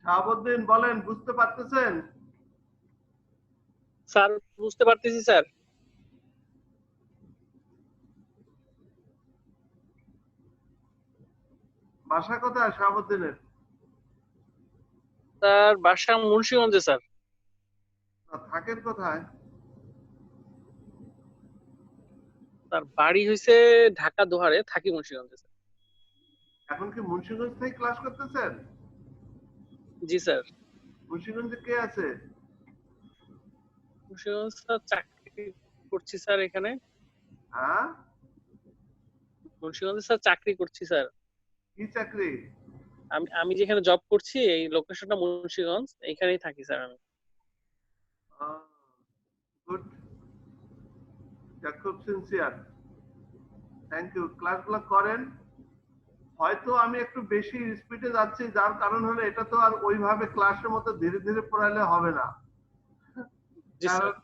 শাহাবুদ্দিন বলেন, বুঝতে পারতেছেন? স্যার বুঝতে পারতেছি স্যার। বাসা কোথায় শাহাবুদ্দিনের? স্যার বাসা মুন্সিগঞ্জে স্যার। থাকেন কোথায়? স্যার বাড়ি হইছে ঢাকা দোহারে, থাকি মুন্সিগঞ্জে স্যার। এখন কি মুন্সিগঞ্জ থেকে ক্লাস করতেছেন? জি স্যার। মুন্সিগঞ্জে কে আছে? মুন্সিগঞ্জ স্যার চাকরি করছি স্যার এখানে। হ্যাঁ, মুন্সিগঞ্জে স্যার চাকরি করছি স্যার। কি চাকরি? আমি আমি যেখানে জব করছি এই লোকেশনটা মুন্সিগঞ্জ, এইখানেই থাকি স্যার আমি। গুড, খুব সিনসিয়ার। Thank you. ক্লাসগুলো করেন। হয়তো আমি একটু বেশি স্পিডে যাচ্ছি, যার কারণ হলো এটা তো আর ওইভাবে ক্লাসের মতো ধীরে ধীরে পড়ালে হবে না। জি স্যার। কারণ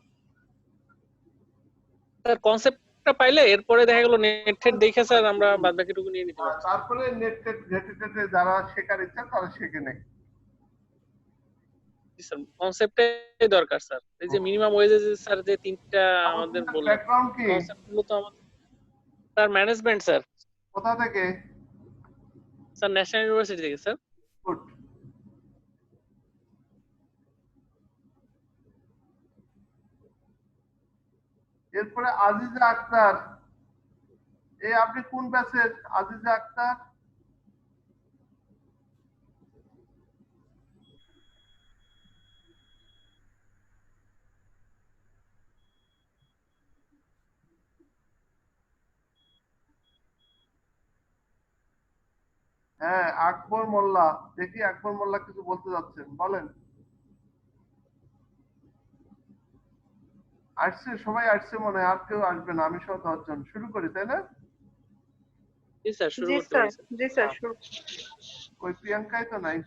স্যার কনসেপ্টটা পাইলে এরপরে দেখা গেল নেট টেট দেখে স্যার আমরা বাদ বাকিটুকু নিয়ে নিতে পারবো। তারপরে নেট টেট ঘেটে টেটে যারা শেখার ইচ্ছা তারা শিখে নেয়। জি স্যার, কনসেপ্টটাই দরকার স্যার। এই যে মিনিমাম ওয়েজে যে স্যার যে তিনটা আমাদের আপনার বললেন, ব্যাকগ্রাউন্ড কি? কনসেপ্ট গুলো তো আমাদের। Sir management sir. কোথা থেকে? স্যার ন্যাশনাল ইউনিভার্সিটি থেকে স্যার। গুড। এরপরে আজিজা আক্তার। আপনি কোন ব্যাচের আজিজা আক্তার? হ্যাঁ, আকবর মোল্লা। দেখি আকবর মোল্লা কিছু বলতে যাচ্ছেন, বলেন। আসছে, সবাই আসছে মনে হয়, আর কেউ আসবে না, আমি সহ 10 জন। শুরু করি, তাই না? জি স্যার, শুরু জি করতে স্যার, পারি স্যার। জি স্যার, শুরু। ওই প্রিয়াঙ্কাই তো নাই।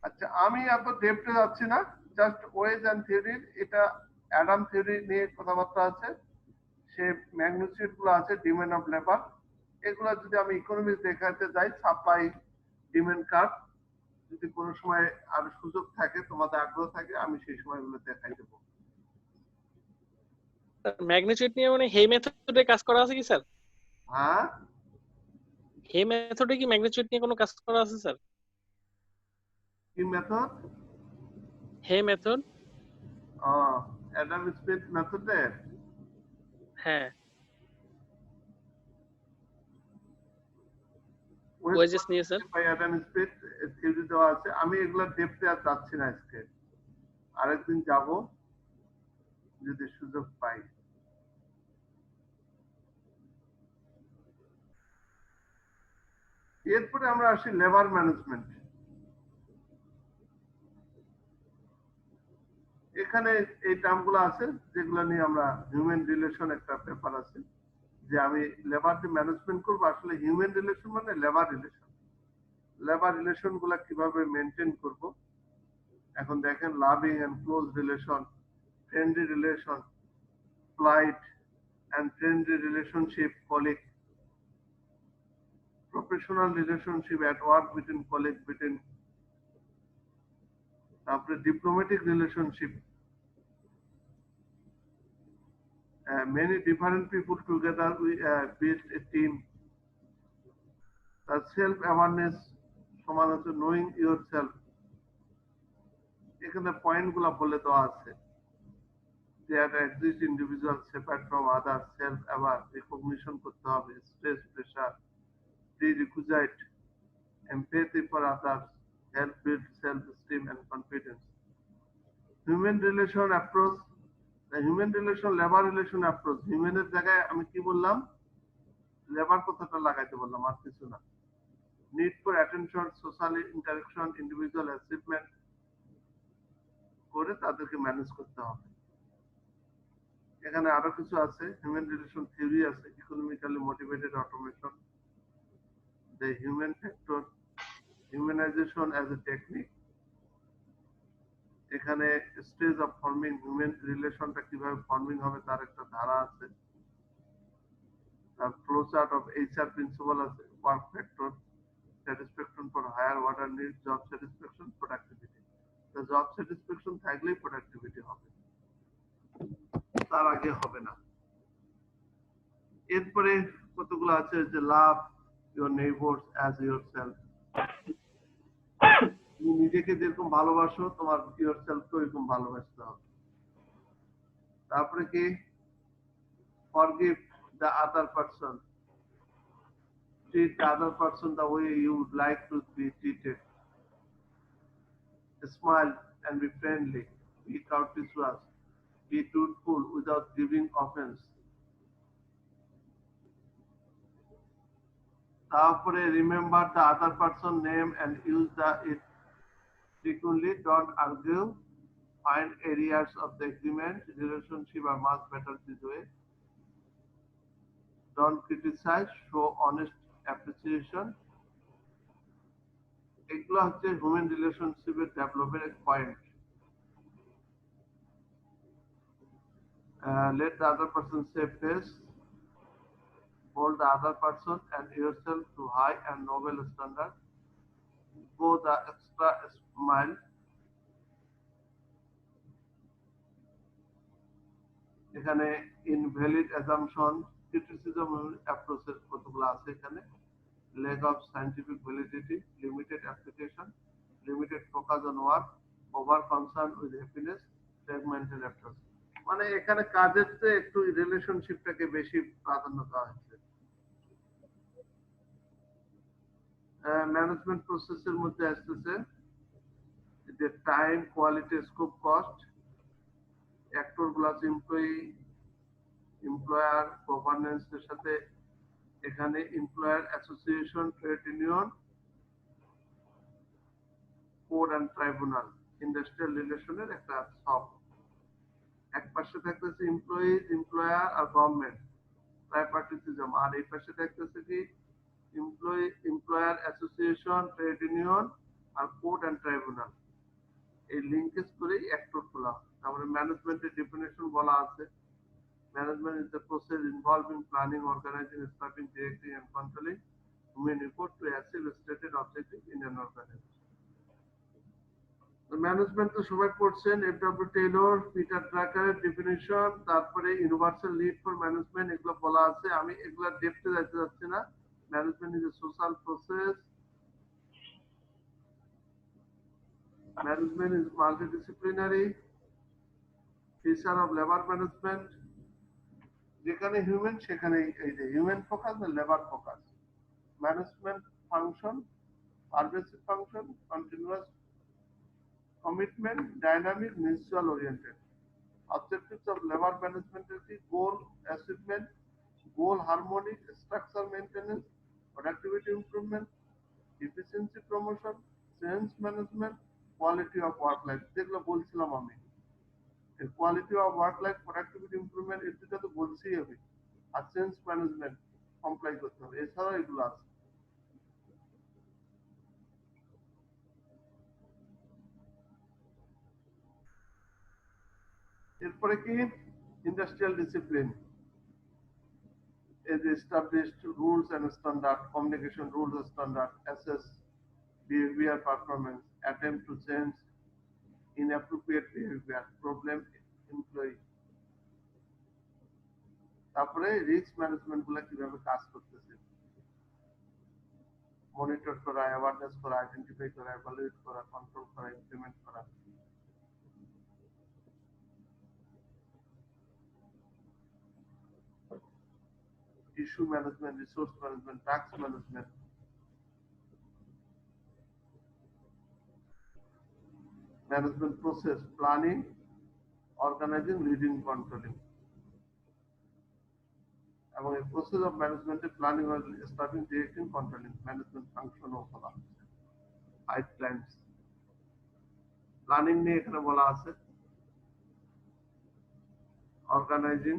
আচ্ছা, আমি এত ডেপথে যাচ্ছি না, জাস্ট ওয়েজ এন্ড থিওরির এটা অ্যাডাম থিওরি নিয়ে কথাবার্তা আছে। সে ম্যাগনিটিউড গুলো আছে, ডিমান্ড অফ লেবার, এগুলো যদি আমি ইকোনমিক্স দেখাতে যাই, সাপ্লাই ডিমান্ড কার্ভ, যদি কোনো সময় আর সুযোগ থাকে, তোমাদের আগ্রহ থাকে, আমি সেই সময়গুলো দেখাই দেবো। স্যার ম্যাগনিটিউড নিয়ে মানে হে মেথডে কাজ করা আছে কি স্যার? হ্যাঁ, হে মেথডে কি ম্যাগনিটিউড নিয়ে কোনো কাজ করা আছে স্যার? কি মেথড? হে মেথড। অ্যাডাম স্মিথ মেথডে। হ্যাঁ, ওয়েজেস নিয়ে স্যার। অ্যাডাম স্মিথ থিওরি দেওয়া আছে। আমি এগুলা ডেপথে আর যাচ্ছি না আজকে, আরেকদিন যাব যদি সুযোগ পাই। এরপরে আমরা আসি লেবার ম্যানেজমেন্ট। এখানে এই টার্মগুলো আছে যেগুলো নিয়ে আমরা হিউম্যান রিলেশন একটা পেপার আছে, যে আমি লেবার যে ম্যানেজমেন্ট করবো, আসলে হিউম্যান রিলেশন মানে লেবার রিলেশন। লেবার রিলেশন গুলা কিভাবে মেনটেন করব। এখন দেখেন, loving and close relation, friendly relationship, flight and friendly relationship, colleague, professional relationship at work between colleague, between তারপরে diplomatic relationship, many different people together we build a team, self awareness সমান হচ্ছে knowing yourself. এখানে point গুলা বলে দেওয়া আছে। There exist individuals separate from others, self aware, recognition করতে হবে, stress, pressure, prerequisite, empathy for others, help build self-esteem and confidence. Human relation approach, the human relation labor relation approach, হিউম্যানের জায়গায় আমি কি বললাম, লেবার কথাটা লাগাইতে বললাম, আর কিছু না। Need for attention, social interaction, individual achievement করে তাদেরকে ম্যানেজ করতে হবে। এখানে আরো কিছু আছে, হিউম্যান রিলেশন থিওরি আছে, economically motivated automation, the human factor, humanisation as a technique. এখানে স্টেজ অফ ফর্মিং, হিউম্যান রিলেশনটা কিভাবে ফর্মিং হবে তার একটা ধারা আছে। The flowchart of HR principle as work factor, satisfaction for higher order needs, job satisfaction, productivity. The job satisfaction থাকলেই productivity হবে, তার আগে হবে না। এরপরে কতগুলো আছে যে লাভ your neighbors as yourself, তুমি নিজেকে যেরকম ভালোবাসো তোমার yourself কে এরকম ভালোবাসতে হবে। তারপরে কি forgive the other person, treat the other person the way you would like to be treated, smile and be friendly, be courteous, be truthful without giving offense. তারপরে remember the other person name and use it frequently, don't argue, find areas of the agreement, relationship are much better this way, don't criticize, show honest appreciation. এগুলো হচ্ছে human রিলেশনশিপের ডেভেলপের point. Let the other person save face, hold the other person and yourself to high and noble standard, go the extra mile. এখানে invalid assumption, criticism approaches কতগুলো আছে এখানে, lack of scientific validity, limited application, limited focus on work, over concern with happiness, fragmented approach। মানে এখানে কাজের চেয়ে একটু রিলেশনশিপটাকে বেশি প্রাধান্য দেওয়া হয়েছে। ম্যানেজমেন্ট প্রসেসের মধ্যে আসতেছে যে time, quality, scope, cost, actor plus employee, employer, governance এর সাথে এখানে employer association, trade union, code and tribunal, industrial রিলেশনের একটা সব। এক পাশে থাকতেছে এমপ্লয়ি, এমপ্লয়ার আর গভর্নমেন্ট, ট্রাইপার্টিসিজম, আর এই পাশে থাকতেছে কি employee, employer association, trade union আর কোড অ্যান্ড ট্রাইব্যুনাল। এই লিঙ্কেজ করেই অ্যাক্টর খোলা। তারপরে ম্যানেজমেন্টের ডেফিনেশন বলা আছে, management is the process involving planning, organizing, staffing, directing and controlling human resource to achieve stated objectives in an organization. Management তো সবাই পড়ছেন, এফডব্লিউ টেইলর, পিটার ড্রাকারের ডেফিনিশন, তারপরে ইউনিভার্সাল লিড ফর ম্যানেজমেন্ট, এগুলো বলা আছে। আমি এগুলা ডেপথে যাইতে যাচ্ছি না। Management is a social process, management is multidisciplinary, feature of labour management, যেখানে হিউম্যান সেখানে এই যে হিউম্যান ফোকাস না labour focus, management function, পারভেসিভ function, continuous commitment, dynamic, mutual oriented. Objectives of labour ম্যানেজমেন্টের কি গোল achievement, goal harmonic, structure maintenance, productivity improvement, efficiency promotion, change management, quality of work life, যেগুলো বলছিলাম আমি। Quality of work life, productivity improvement, এর দুটো তো বলছিই হবে, আর change management comply করতে হবে। এছাড়াও এগুলো আছে। এরপরে কি industrial discipline, is established rules and standard, communication rules and standard, assess behavior performance, attempt to change inappropriate behavior, problem employee। তারপরে রিস্ক ম্যানেজমেন্ট গুলো কিভাবে কাজ করতেছে, মনিটর করা, অ্যাওয়ারনেস করা, আইডেন্টিফাই করা, এভালুয়েট করা, কন্ট্রোল করা, ইমপ্লিমেন্ট করা। Issue management, resource management, task management, management process, planning, organising, leading, controlling. এবং এই প্রসেস অফ ম্যানেজমেন্টের planning, staffing, directing, controlling, management ফাংশনও বলা হচ্ছে। 5 টাইমস প্ল্যানিং নিয়ে এখানে বলা আছে, অর্গানাইজিং,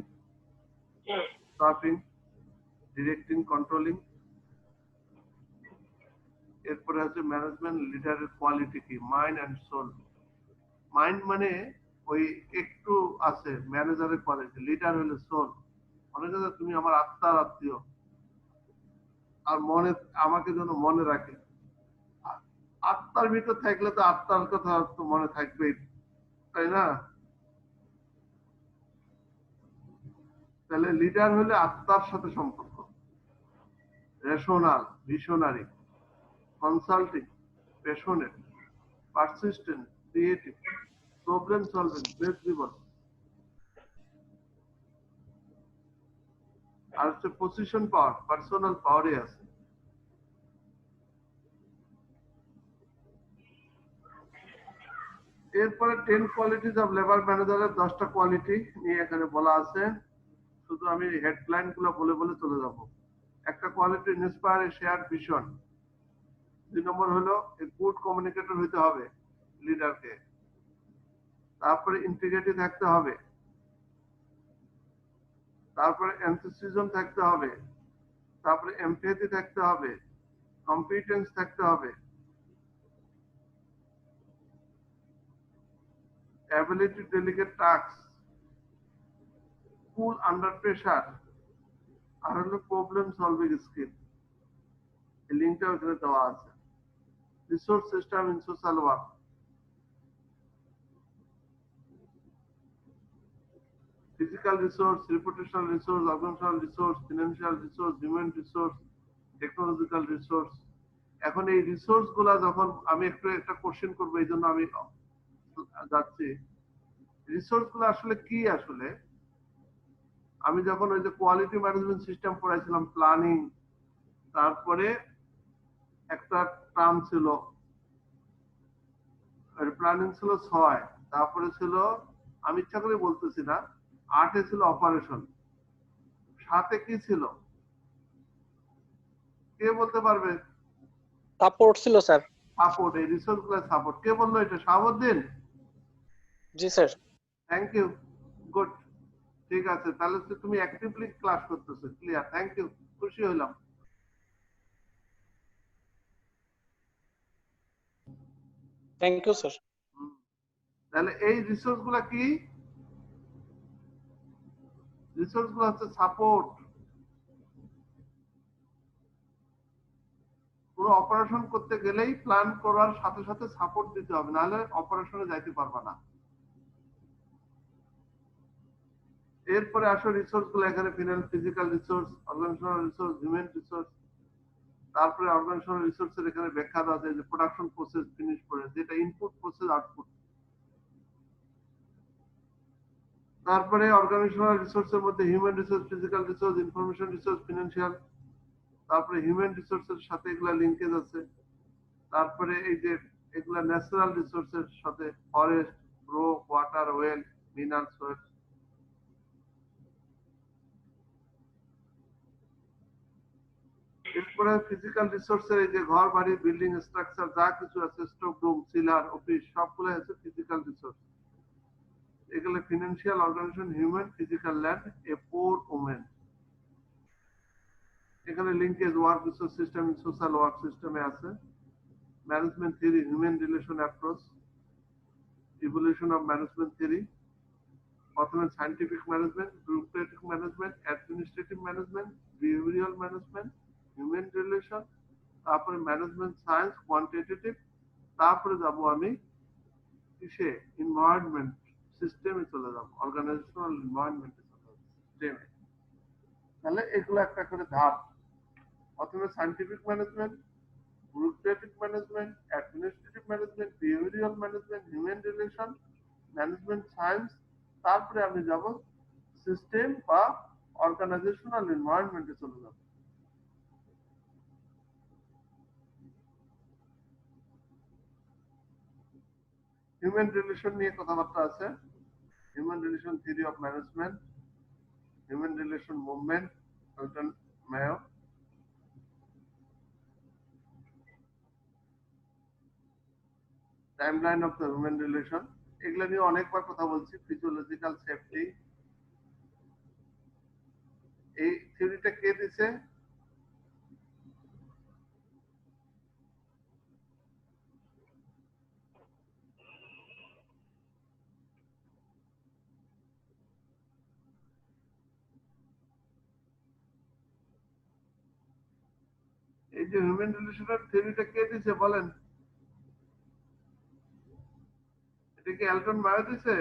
স্টাফিং, ডিরেক্টিং, কন্ট্রোলিং। এরপরে হচ্ছে ম্যানেজমেন্ট লিডারের কোয়ালিটি কি, মাইন্ড অ্যান্ড সোল। মাইন্ড মানে ওই একটু আছে ম্যানেজারের কোয়ালিটি, লিডার হলে সোল। অনেক তুমি আমার আত্মার আত্মীয়, আর মনে আমাকে যেন মনে রাখে। আত্মার ভিতর থাকলে তো আত্মার কথা তো মনে থাকবেই, তাই না? তাহলে লিডার হলে আত্মার সাথে সম্পর্ক, rational, visionary, consulting, passionate, persistent, creative, problem solving, flexible. আর হচ্ছে পজিশন পাওয়ার, পার্সোনাল পাওয়ারে আছে। এরপরে 10 কোয়ালিটিজ অফ লেবার ম্যানেজারের 10টা কোয়ালিটি নিয়ে এখানে বলা আছে। শুধু আমি হেডলাইন গুলো বলে বলে চলে যাব। একটা কোয়ালিটি, ইন্সপায়ার এ শেয়ার ভিশন। 2 নম্বর হলো গুড কমিউনিকেটর হইতে হবে লিডারকে। তারপরে ইন্টিগ্রিটি থাকতে হবে, তারপরে এনথুসিজম থাকতে হবে, তারপরে এমপ্যাথি থাকতে হবে, কম্পিটেন্স থাকতে হবে, ability to delegate task, cool under pressure, আর হলো প্রবলেম সলভিং স্কিল। এই লিঙ্কটা ওখানে দেওয়া আছে। Resource system in social work. Physical resource, reputational resource, organizational resource, financial resource, human resource, technological resource। এখন এই রিসোর্স গুলা যখন আমি একটু একটা কোশ্চেন করবো, এই জন্য আমি যাচ্ছি। রিসোর্স গুলো আসলে কি? আসলে আমি যখন ওই যে কোয়ালিটি ম্যানেজমেন্ট সিস্টেম পড়াইছিলাম, প্ল্যানিং, তারপরে একটা টার্ম ছিল, প্ল্যানিং ছিল 6, তারপরে ছিল, আমি ইচ্ছা করে বলতেছি না, 8 ছিল অপারেশন, 7 কি ছিল? কে বলতে পারবে? সাপোর্ট ছিল স্যার। সাপোর্ট। এই রিসোর্স গুলো সাপোর্ট। কে বললো এটা? শাহাবুদ্দিন। জি স্যার। Thank you, good. ঠিক আছে, তাহলে তো তুমি অ্যাক্টিভলি ক্লাস করতেছো। ক্লিয়ার, থ্যাংক ইউ, খুশি হইলাম। Thank you sir. তাহলে এই রিসোর্স গুলা কি? রিসোর্স গুলো হচ্ছে সাপোর্ট। পুরো অপারেশন করতে গেলেই প্ল্যান করার সাথে সাথে সাপোর্ট দিতে হবে, নাহলে অপারেশনে যাইতে পারবা না। এরপরে আসো রিসোর্স গুলো এখানে, physical resource, organizational resource, human resource. তারপরে অর্গানাইজেশনাল রিসোর্সের এখানে ব্যাখ্যা দেওয়া আছে যে প্রোডাকশন প্রসেস, ফিনিশ করে, যেটা ইনপুট, প্রসেস, আউটপুট। তারপরে অর্গানাইজেশনাল রিসোর্সের মধ্যে human resource, physical resource, information resource, financial. তারপরে হিউম্যান রিসোর্সের সাথে এগুলা লিঙ্কেজ আছে। তারপরে এই যে এগুলা ন্যাচারাল রিসোর্সের সাথে, forest, grow, water, well, minerals, well. এরপরে ফিজিক্যাল রিসোর্সের এই যে ঘর বাড়ি, বিল্ডিং স্ট্রাকচার যা কিছু আছে, স্টক রুম, সিলার, অফিস, সবগুলো আছে ফিজিক্যাল রিসোর্স। এগুলো financial, organisation, human, physical, land, a poor women. এখানে linkage work resource system, social work সিস্টেমে আছে। Management theory, human relation approach, evolution of management theory. প্রথমে scientific management, bureaucratic management, administrative management, behavioural management, human relation, তারপরে management science, quantitative. তারপরে যাব আমি কিসে? Environment সিস্টেমে চলে যাব, অর্গানাইজেশনাল এনভায়রনমেন্টে চলে যাব, সিস্টেমে। তাহলে এগুলো একটা করে ধাপ। প্রথমে scientific management, bureaucratic management, administrative management, behavioural management, human relation, management science. তারপরে আমি যাব সিস্টেম বা অর্গানাইজেশনাল এনভায়রনমেন্টে চলে যাব। হিউম্যান রিলেশন নিয়ে কথাবার্তা আছে। Human relation theory of management, human relation movement, Milton Mayo. Timeline of the human relation. এগুলো নিয়ে অনেকবার কথা বলছি। ফিজিওলজিক্যাল সেফটি, এই থিওরিটা কে দিছে? এই যে হিউম্যান রিলেশনের থিওরিটা কে দিছে বলেন? এটা কি এলটন মায়ো দিছে?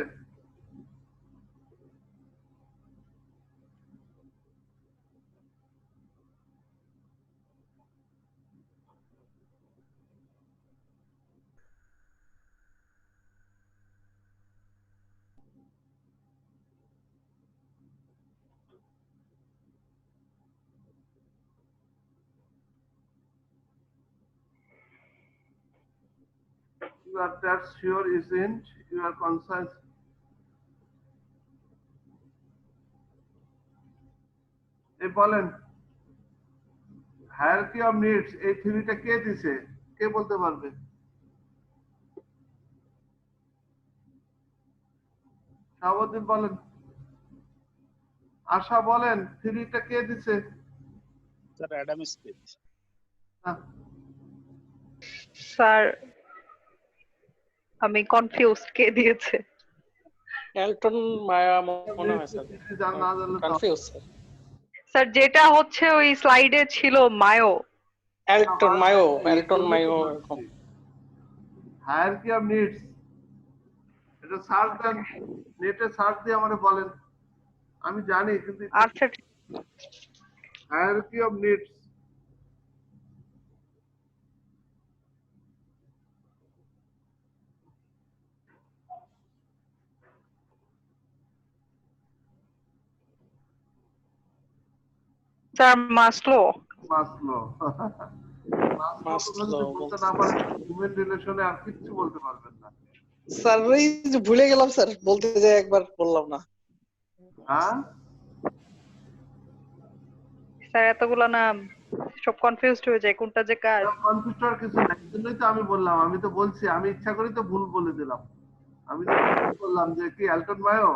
You are that sure isn't your conscience? এই বলেন হায়ারার্কি অফ নিডস এই থিওরিটা কে দিছে? কে বলতে পারবে? শাহাবুদ্দিন বলেন। আশা বলেন থিওরিটা কে দিছে? Sir Adam Smith. স্যার আমি কনফিউজ, কে দিয়েছে? এলটন মায়া মনে হয় স্যার। না জানলে তো কনফিউজ স্যার যেটা হচ্ছে ওই স্লাইডে ছিল মায়ো। এলটন মায়ো এরকম। হায়ারার্কি অফ নিডস এটা সার্চ দেন, নেটে সার্চ দিয়ে আমারে বলেন। আমি জানি কিন্তু আচ্ছা hierarchy of needs sir Maslow. Maslow Maslow বলতে না পারেন হিউম্যান রিলেশনে আর কিচ্ছু বলতে পারবেন না। স্যার ওই যে ভুলে গেলাম স্যার, বলতে যাই একবার বললাম না। হ্যাঁ স্যার এতগুলো নাম সব কনফিউজড হয়ে যায় কোনটা যে কাজ। কনফিউজ কিছু নাই, জন্যই তো আমি বললাম, আমি তো বলছি, আমি ইচ্ছা করি তো ভুল বলে দিলাম। আমি তো বললাম যে কি এলটন মায়ো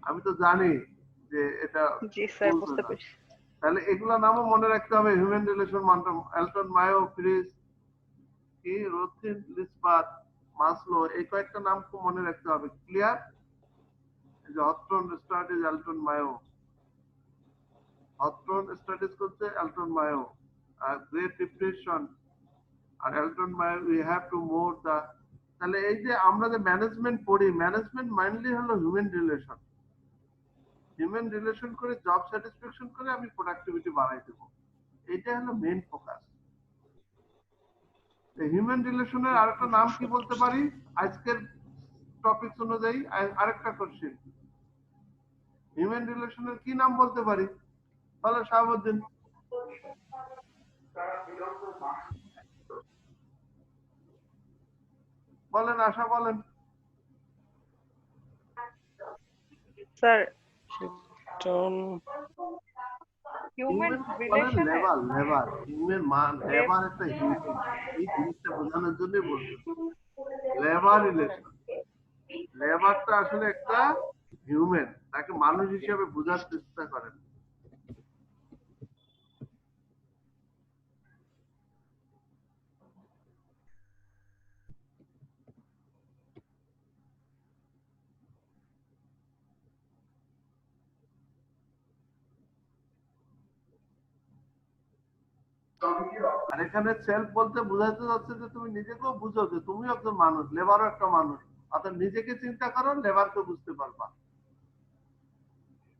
আমি তো জানি যে এটা জি স্যার বলবে বুঝতে না। পেরেছি। তাহলে এগুলা নামও মনে রাখতে হবে। হিউম্যান রিলেশন মানতাম এলটন মায়ো, ফ্রিজ, কি রথিন লিসবাত, মাসলো, এই কয়েকটা নাম খুব মনে রাখতে হবে। ক্লিয়ার? এই যে Hawthorne studies Elton Mayo, Hawthorne studies করছে এলটন মায়ো, আর গ্রেট ডিপ্রেশন আর Elton Mayo, we have to more the. তাহলে এই যে আমরা যে ম্যানেজমেন্ট পড়ি, ম্যানেজমেন্ট মাইন্ডলি হলো হিউম্যান রিলেশন। হিউম্যান রিলেশন করে জব স্যাটিসফ্যাকশন করে আমি প্রোডাক্টিভিটি বাড়াই দেবো, এটা হলো মেইন ফোকাস। হিউম্যান রিলেশনের আরেকটা নাম কি বলতে পারি আজকের টপিক অনুযায়ী? আরেকটা কোশ্চেন, হিউম্যান রিলেশনের কি নাম বলতে পারি? বলো শাহাবুদ্দিন। বলেন, আশা বলেন। স্যার হিউম্যান হিউম্যান বলেন রিলেশনে লেবার, হিউম্যান মান, লেবার একটা হিউম্যান, এই জিনিসটা বোঝানোর জন্যই বলছি। লেবার রিলেশন, লেবারটা আসলে একটা হিউম্যান, তাকে মানুষ হিসেবে বোঝার চেষ্টা করেন। আর এখানে সেলফ বলতে বোঝাতে যাচ্ছে যে তুমি নিজেকেও বুঝো যে তুমি একজন মানুষ, লেবারও একটা মানুষ, অর্থাৎ নিজেকে চিন্তা করো, লেবারকে বুঝতে পারবা,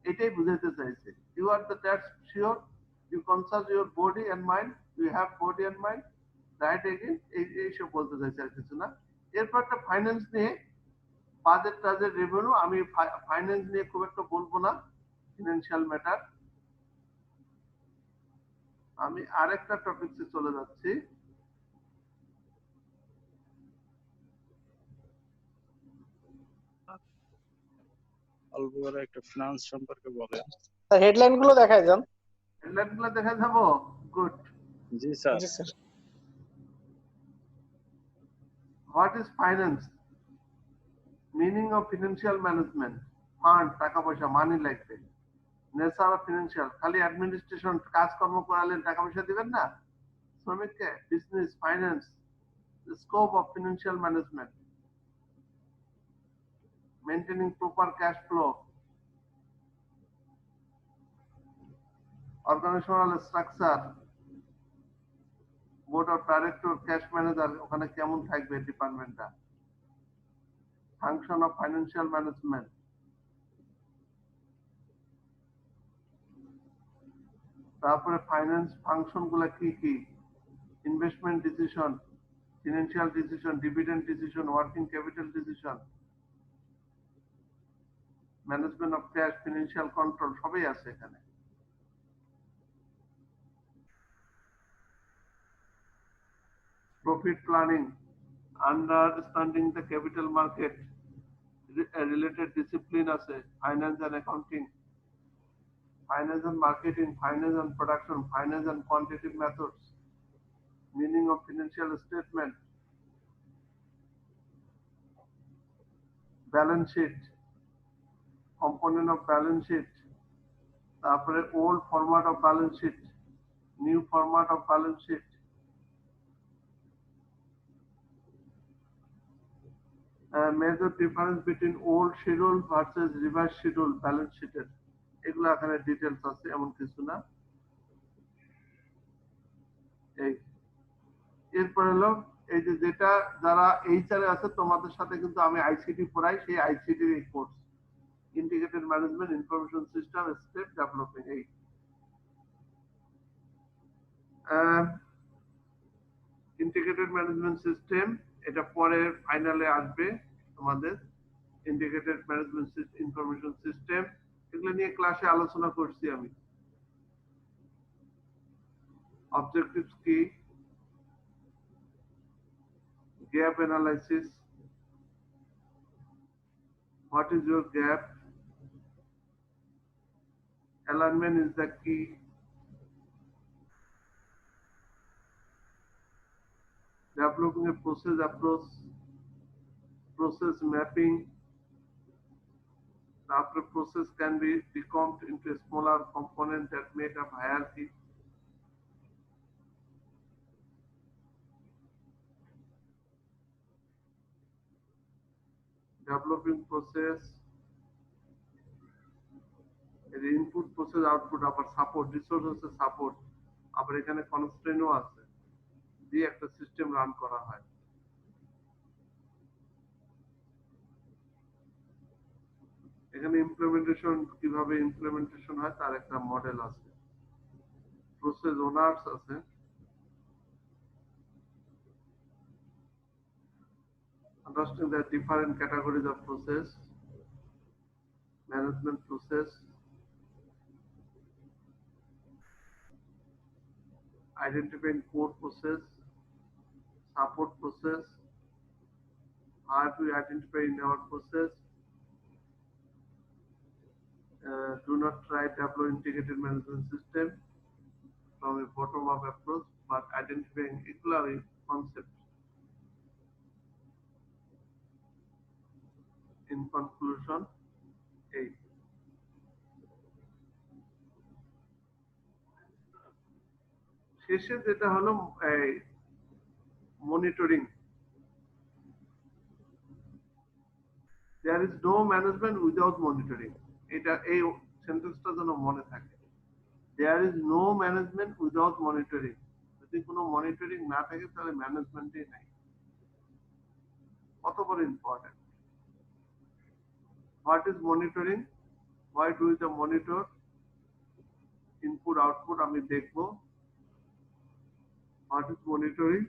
এটাই বুঝাতে চাইছে। You are the that sure you consult your body and mind, you have body and mind, right again, এইসব বলতে চাইছে, আর কিছু না। এরপর একটা ফাইন্যান্স নিয়ে, বাজেট টাজেট রেভিনিউ, আমি ফাইন্যান্স নিয়ে খুব একটা বলবো না, ফিনান্সিয়াল ম্যাটার। আমি আরেকটা টপিকসে চলে যাচ্ছি। অল্প করে একটা ফিনান্স সম্পর্কে বলেন। স্যার হেডলাইন গুলো দেখায় যান। হেডলাইন গুলো দেখা যাবো? Good. G sir. G sir. What is finance? Meaning of financial management, fund, টাকা পয়সা, মানি লাগবে। নেচার অফ ফিনান্সিয়াল, খালি অ্যাডমিনিস্ট্রেশন কাজকর্ম করালে টাকা পয়সা দিবেন না শ্রমিককে। Business, finance, scope of financial management, maintaining proper cash flow, organizational structure, board of director, cash manager, ওখানে কেমন থাকবে ডিপার্টমেন্টটা, ফাংশন অফ ফাইন্যান্সিয়াল ম্যানেজমেন্ট, তারপরে ফাইন্যান্স ফাংশন গুলা কি কি, investment decision, financial decision, dividend decision, working capital decision, management of cash, financial control, সবই আছে এখানে। Profit planning, understanding the capital market related discipline আছে, finance and accounting, finance and marketing, finance and production, finance and quantitative methods, meaning of financial statement, balance sheet, component of balance sheet, তারপরে old format of balance sheet, new format of balance sheet, major difference between old schedule versus revised schedule balance sheet এর, এগুলো এখানে details আছে, এমন কিছু না। এই এরপর হলো এই যে যেটা যারা এইচআর এ আছে তোমাদের সাথে কিন্তু আমি আইসিটি পড়াই, সেই আইসিটির এই course integrated management information system step developing. এই ইন্টিগ্রেটেড ম্যানেজমেন্ট সিস্টেম এটা পরে ফাইনালে আসবে তোমাদের। ইন্টিগ্রেটেড ম্যানেজমেন্ট ইনফরমেশন সিস্টেম এগুলো নিয়ে ক্লাসে আলোচনা করছি আমি। অবজেক্টিভস কি, gap analysis, what is your gap, alignment is the key, developing a process approach, process mapping, after process can be decomposed into smaller components that make up hierarchy, developing process, the input process output, আবার support resource হচ্ছে support, আবার এখানে কনস্ট্রেইনও আছে, দিয়ে একটা system run করা হয়। এখানে ইমপ্লিমেন্টেশন কিভাবে ইমপ্লিমেন্টেশন হয় তার একটা মডেল আছে। প্রসেস ওনার্স আছে, understand the different categories of process, management process, identifying core process, support process, how to identify in our process, do not try to develop integrated management system from a bottom-up approach, but identifying equal concepts. In conclusion, 8. শেষে যেটা হলো monitoring. There is no management without monitoring. এটা এই সেন্টেন্সটা যেন মনে থাকে। There is no management without monitoring. যদি কোনো মনিটরিং না থাকে তাহলে ম্যানেজমেন্টই নাই। কত বড় important. What is monitoring? Why do we monitor? Input output আমি দেখবো। What is monitoring?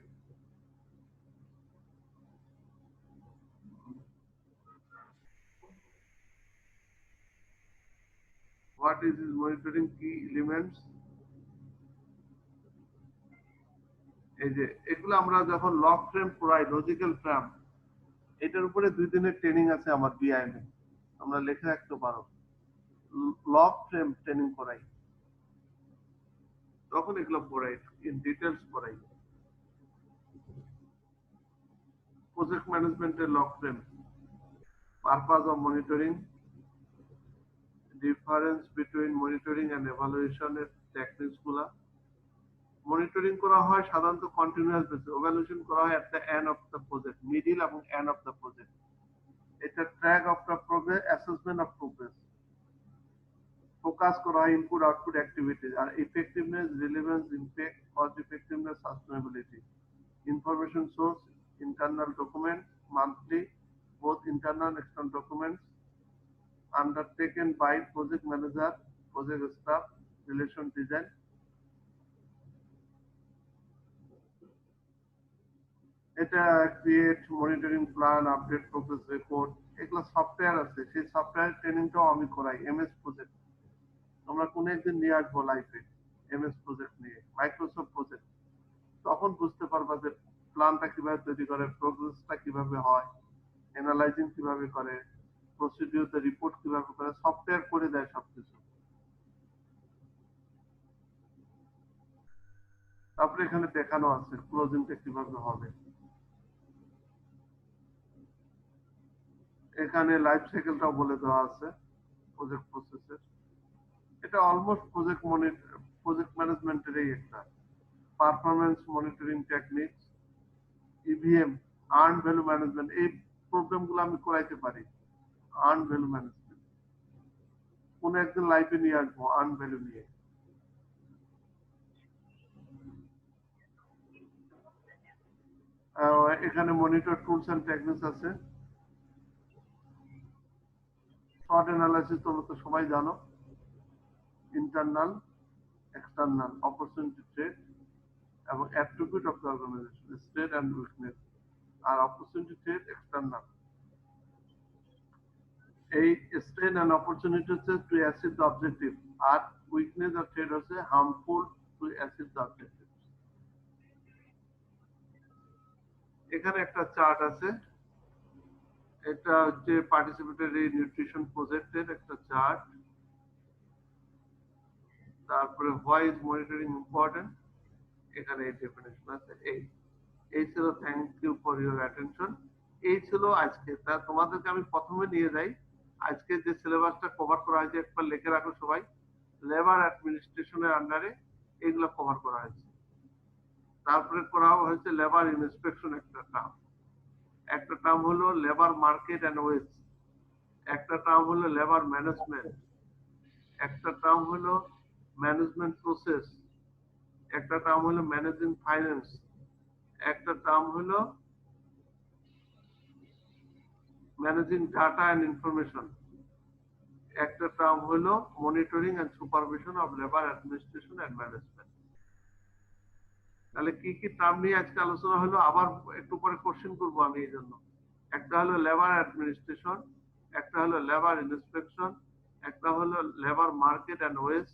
What is his monitoring key elements? এই যে এগুলো আমরা যখন লগ ফ্রেম পড়াই, লজিক্যাল ফ্রেম, এটার উপরে 2 দিনের ট্রেনিং আছে আমার বিআইএম এ, আমরা লিখে রাখতে পারো। লগ ফ্রেম ট্রেনিং করাই, তখন এগুলো পড়াই, ইন ডিটেইলস পড়াই। প্রজেক্ট ম্যানেজমেন্টের log frame, purpose of monitoring, difference between monitoring and evaluation এর টেকনিকস গুলা। মনিটরিং করা হয় সাধারণত কন্টিনিউয়াস বেসিস, এভালুয়েশন করা হয় at the end of the project, middle এবং এন্ড অফ দ্য প্রজেক্ট। এটা track of the progress, assessment of progress, focus করা হয় ইনপুট আউটপুট অ্যাক্টিভিটিজ আর effectiveness relevance impact cost effectiveness sustainability information source internal document monthly both internal and external documents undertaken by project manager project staff relation design এটা create monitoring plan update progress report এগুলো software আছে সেই software ট্রেনিংটাও আমি করাই MS project তোমরা কোন একদিন নিয়ে আসবো লাইফে এমএস প্রজেক্ট নিয়ে মাইক্রোসফট প্রজেক্ট তখন বুঝতে পারবা যে প্ল্যানটা কিভাবে তৈরি করে প্রোগ্রেসটা কিভাবে হয় অ্যানালাইজিং কিভাবে করে প্রসিডিউরতে রিপোর্ট কিভাবে করে সফটওয়্যার করে দেয় সবকিছু তারপরে এখানে দেখানো আছে ক্লোজিংটা কিভাবে হবে এখানে লাইফ সাইকেলটাও বলে দেওয়া আছে প্রজেক্ট প্রসেসের এটা অলমোস্ট প্রজেক্ট ম্যানেজমেন্টেরই একটা performance monitoring techniques EVM earn value management এই প্রবলেমগুলো আমি করাইতে পারি আর্ন ভ্যালু ম্যানেজমেন্ট কোন একদিন লাইফে নিয়ে আসবো আর্ন ভ্যালু নিয়ে এখানে মনিটর টুলস এন্ড টেকনিক্স আছে শর্ট অ্যানালাইসিস তোমরা তো সবাই জানো ইন্টারনাল এক্সটার্নাল অপরচুনিটি ট্রেড এবং attribute of the organisation strength and weakness আর অপরচুনিটি ট্রেড এক্সটার্নাল এই স্ট্রেংথ এন্ড অপরচুনিটি হচ্ছে টু অ্যাচিভ দ্য অবজেক্টিভ আর উইকনেস অফ ট্রেড হচ্ছে harmful to achieve the objective এখানে একটা চার্ট আছে এটা হচ্ছে পার্টিসিপেটরি নিউট্রিশন প্রজেক্টের একটা চার্ট তারপরে হোয়াই ইজ মনিটরিং ইম্পর্টেন্ট এখানে এই ডেফিনেশন আছে এই ছিল thank you for your attention এই ছিল আজকে তা তোমাদেরকে আমি প্রথমে নিয়ে যাই আজকে যে সিলেবাসটা কভার করা হয়েছে একবার লিখে রাখো সবাই লেবার অ্যাডমিনিস্ট্রেশনের আন্ডারে এগুলো কভার করা হয়েছে তারপরে করা হয়েছে লেবার ইন্সপেকশন একটা টার্ম হলো লেবার মার্কেট এন্ড ওয়েজ একটা টার্ম হলো লেবার ম্যানেজমেন্ট একটা টার্ম হলো ম্যানেজমেন্ট প্রসেস একটা টার্ম হলো ম্যানেজিং ফাইন্যান্স একটা টার্ম হলো ম্যানেজিং ডাটা এন্ড ইনফরমেশন একটা টার্ম হলো monitoring and supervision of labour administration and management তাহলে কি কি টার্ম নিয়ে আজকে আলোচনা হলো আবার একটু পরে কোশ্চেন করব আমি এই জন্য একটা হলো লেবার অ্যাডমিনিস্ট্রেশন একটা হলো লেবার ইন্সপেকশন একটা হলো লেবার মার্কেট এন্ড ওয়েজ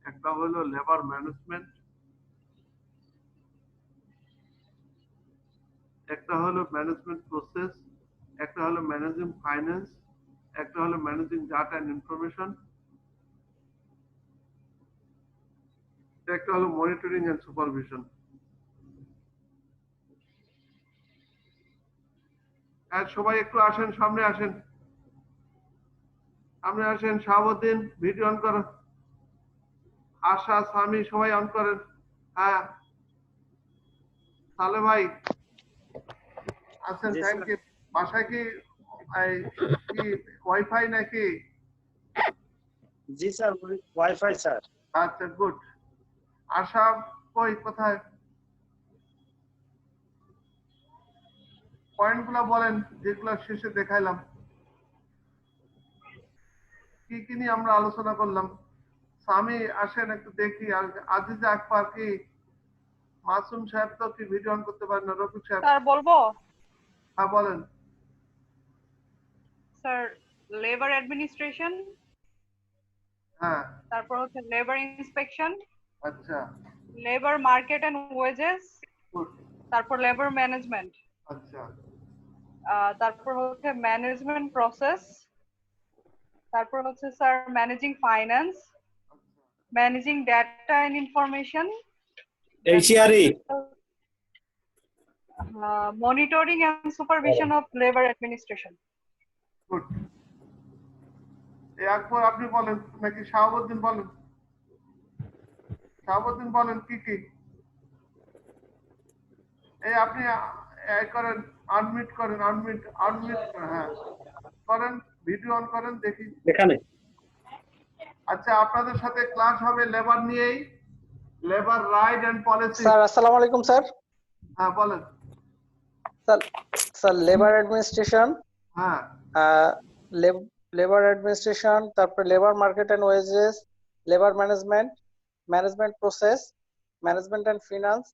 একটা হলো লেবার ম্যানেজমেন্ট একটা হলো ম্যানেজমেন্ট প্রসেস একটা হলো ম্যানেজিং ফাইন্যান্স একটা হলো ম্যানেজিং ডাটা এন্ড ইনফরমেশন একটা হলো মনিটরিং এন্ড সুপারভিশন আর সবাই একটু আসেন সামনে আসেন শাহাবুদ্দিন ভিডিও অন করো আশা সামি সবাই অন করেন হ্যাঁ সালে ভাই আছেন থ্যাংক ইউ বাসায় কি ওয়াইফাই নাকি জি স্যার ওয়াইফাই স্যার আচ্ছা গুড আশা কই কোথায় পয়েন্টগুলো বলেন যেগুলো শেষে দেখাইলাম কি কি নিয়ে আমরা আলোচনা করলাম স্বামী আসেন একটু দেখি আর আজিজা আকবর কি মাসুম সাহেব তো কি ভিডিও অন করতে পারেন না রফিক সাহেব স্যার বলবো হ্যাঁ বলেন স্যার লেবার অ্যাডমিনিস্ট্রেশন হ্যাঁ তারপর হচ্ছে লেবার ইন্সপেকশন আচ্ছা labour market and wages good তারপর লেবার ম্যানেজমেন্ট আচ্ছা তারপর হচ্ছে ম্যানেজমেন্ট প্রসেস তারপর হচ্ছে sir managing finance managing data and information এইচআরই monitoring and supervision of labor administration. Good এই আকবর আপনি বলেন নাকি শাহাবুদ্দিন বলেন কি কি এই আপনি করেন আনমিউট করেন হ্যাঁ করেন ভিডিও অন করেন দেখি এখানে আচ্ছা, আপনাদের সাথে ক্লাস হবে লেবার নিয়েই, labour right and policy. Sir আসসালামু আলাইকুম স্যার। হ্যাঁ বলেন। স্যার স্যার লেবার অ্যাডমিনিস্ট্রেশন, হ্যাঁ লেবার অ্যাডমিনিস্ট্রেশন, তারপর labour market and wages, labour management, management process, management and finance,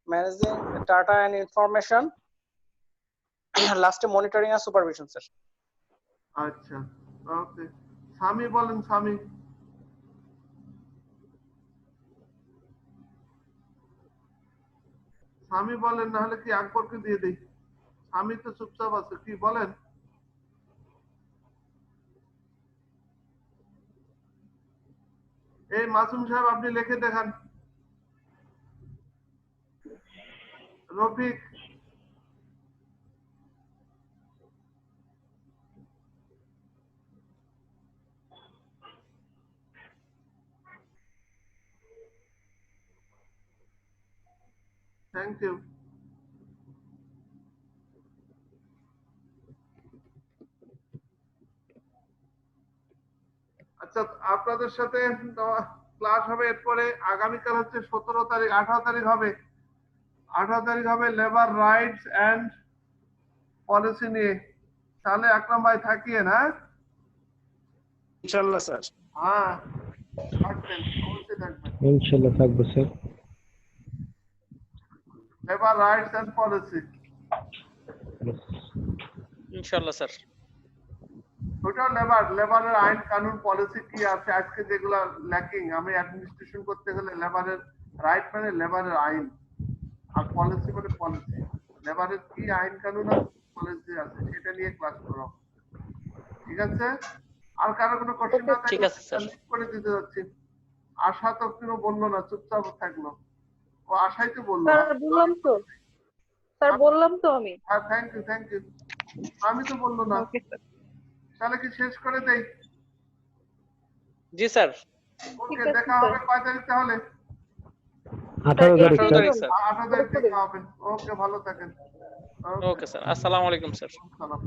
managing data and information, লাস্টে মনিটরিং এন্ড সুপারভিশন স্যার। আচ্ছা okay, স্বামী বলেন। স্বামী স্বামী বলেন, না হলে কি আকবরকে দিয়ে দেই? স্বামী তো চুপচাপ আছে, কি বলেন? এই মাসুম সাহেব আপনি লিখে দেখান। Rafiq thank you. আচ্ছা, আপনাদের সাথে ক্লাস হবে এরপরে। আগামীকাল হচ্ছে 17 তারিখ, 18 তারিখ হবে। 18 তারিখ হবে লেবার রাইটস এন্ড পলিসি নিয়ে। তাহলে আকরাম ভাই থাকিয়ে না? ইনশাআল্লাহ স্যার। হ্যাঁ থাকবেন, অবশ্যই থাকবেন। ইনশাআল্লাহ থাকবো sir. Labour rights and policy, ইনশাআল্লাহ স্যার। ওটা লেবারের আইন কানুন পলিসি কি আছে আজকে যেগুলা ল্যাকিং। আমি অ্যাডমিনিস্ট্রেশন করতে গেলে লেবারের রাইট মানে লেবারের আইন, আর পলিসি মানে পলিসি। লেবারের কি আইন কানুন আছে, পলিসি আছে, সেটা নিয়ে ক্লাস করো। ঠিক আছে? আর কারো কোনো কোশ্চেন না ঠিক থাকলে আছে স্যার। লিস্ট করে দিতে যাচ্ছি। আশা তো কোনো বললো না, চুপচাপ থাকলো। ও আশাই তো বললো। স্যার বললাম তো, স্যার বললাম তো আমি। হ্যাঁ থ্যাংক ইউ থ্যাংক ইউ। আমি তো বললো না। ওকে স্যার, তাহলে কি শেষ করে দেই? জি স্যার। ওকে, আছে দেখা হবে স্যার। কয় তারিখ তাহলে? 18 তারিখ 18 স্যার। তারিখ স্যার। 18 তারিখ দেখা হবে। ওকে, ভালো থাকেন। ওকে স্যার, আসসালামু আলাইকুম স্যার। সালাম।